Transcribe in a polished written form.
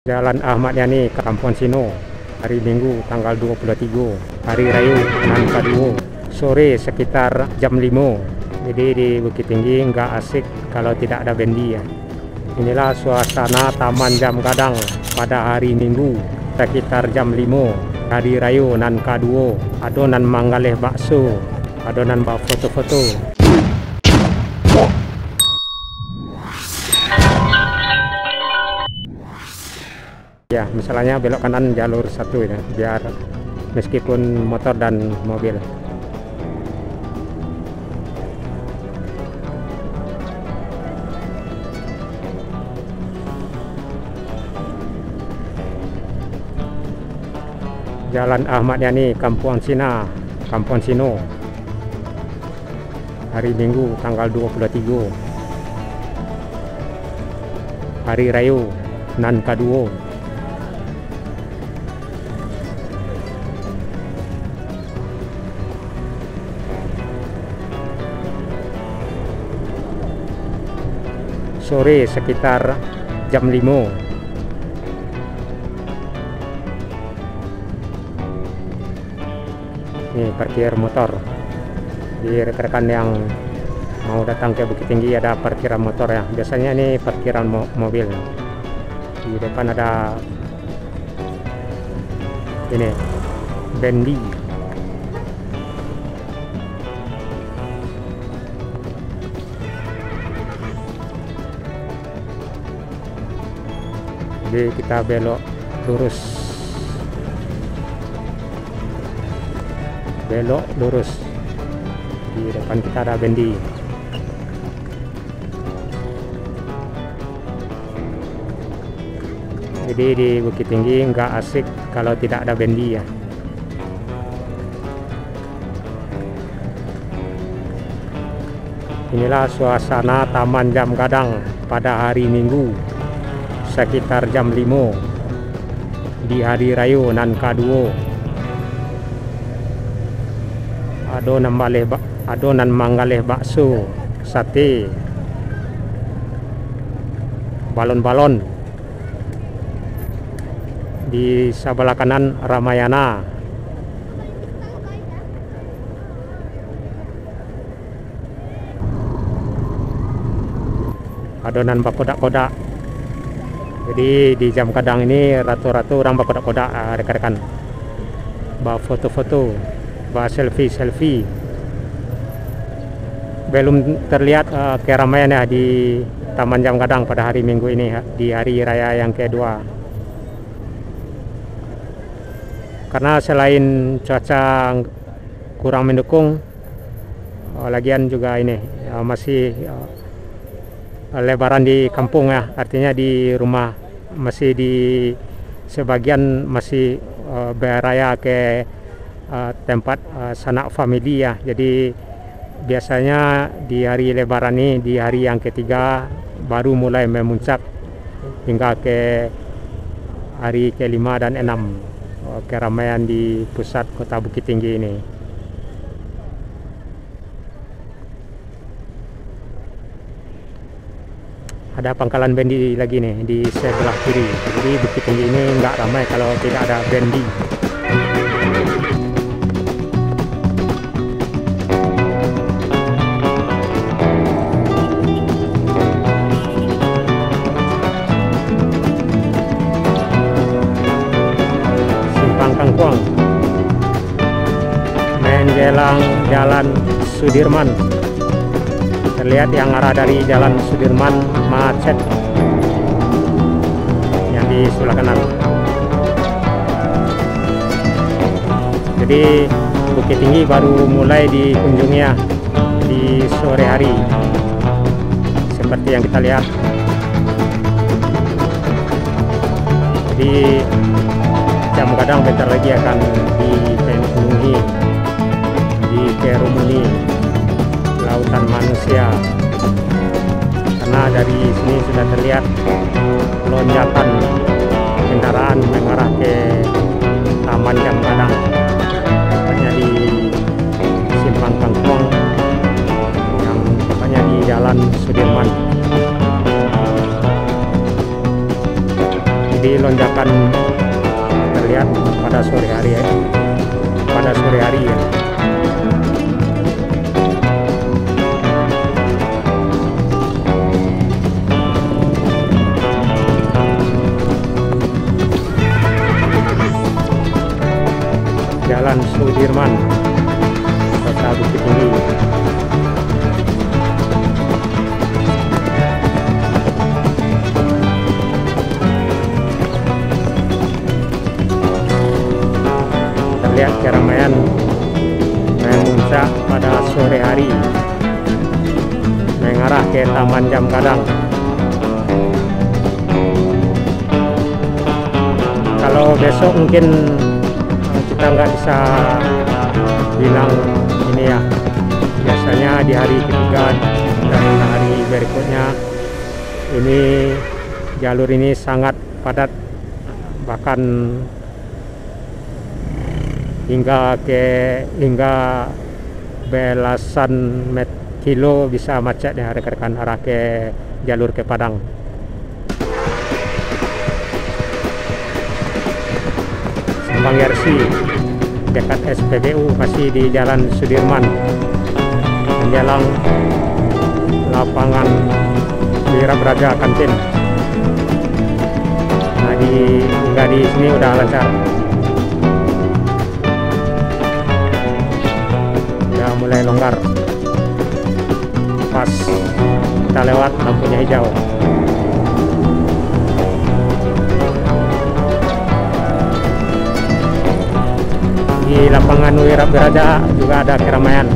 Jalan Ahmad Yani, Kampung Sino, hari Minggu tanggal 23, Hari Raya Nan Kaduo, sore sekitar jam 5. Jadi di Bukit Tinggi nggak asik kalau tidak ada bendi ya. Inilah suasana Taman Jam Gadang pada hari Minggu sekitar jam 5, Hari Raya Nan Kaduo, adonan manggaleh bakso, adonan bak foto-foto. Ya, misalnya belok kanan jalur satu ya, biar meskipun motor dan mobil. Jalan Ahmad Yani, Kampung Sino, hari Minggu tanggal 23, Hari Raya Nan Kaduo. Sore sekitar jam 5. Ini parkir motor. Di rekan-rekan yang mau datang ke Bukit Tinggi ada parkiran motor ya. Biasanya ini parkiran mobil. Di depan ada ini bendi. Jadi kita belok lurus, di depan kita ada bendi. Jadi di Bukit Tinggi nggak asik kalau tidak ada bendi ya. Inilah suasana Taman Jam Gadang pada hari Minggu sekitar jam 5 di Hari Raya Nan Kaduo. Adonan manggaleh bakso, sate, balon-balon. Di sebelah kanan Ramayana. Adonan bakodak-kodak. Jadi di Jam Gadang ini rata-rata orang bakodak-kodak rekan-rekan. Bawa foto-foto, bawa selfie. Belum terlihat keramaian ya di Taman Jam Gadang pada hari Minggu ini di hari raya yang kedua. Karena selain cuaca kurang mendukung, lagian juga ini masih lebaran di kampung ya, artinya di rumah masih di sebagian masih beraya ke tempat sanak famili ya. Jadi biasanya di hari lebaran ini, di hari yang ketiga baru mulai memuncak hingga ke hari ke-5 dan 6 keramaian di pusat kota Bukit Tinggi ini. Ada pangkalan bendi lagi nih di sebelah kiri. Jadi Bukit Tinggi ini nggak ramai kalau tidak ada bendi. Simpang Kangkuang menjelang Jalan Sudirman. Terlihat yang arah dari Jalan Sudirman macet yang di sebelah kanan. Jadi Bukit Tinggi baru mulai dikunjungi ya di sore hari seperti yang kita lihat. Jadi Jam Gadang bentar lagi akan dipenuhi, dikerumuni lautan manusia, karena dari sini sudah terlihat lonjakan kendaraan mengarah ke Taman Jam Gadang, tepatnya di Simpang Kangkuang, yang tepatnya di Jalan Sudirman. Jadi lonjakan terlihat pada sore hari ya. Jalan Sudirman, Kota Bukit Tinggi. Terlihat keramaian memuncak pada sore hari mengarah ke Taman Jam Gadang. Kalau besok mungkin kita nggak bisa bilang ini ya, biasanya di hari ketiga dan hari berikutnya ini jalur ini sangat padat, bahkan hingga belasan kilo bisa macet ya rekan-rekan arah ke jalur ke Padang. Bang Yarsi dekat SPBU masih di Jalan Sudirman menjelang lapangan Wirabraja Kantin. Nah, hingga di sini udah lancar, udah mulai longgar pas kita lewat lampunya hijau. Di lapangan Wirabraja juga ada keramaian.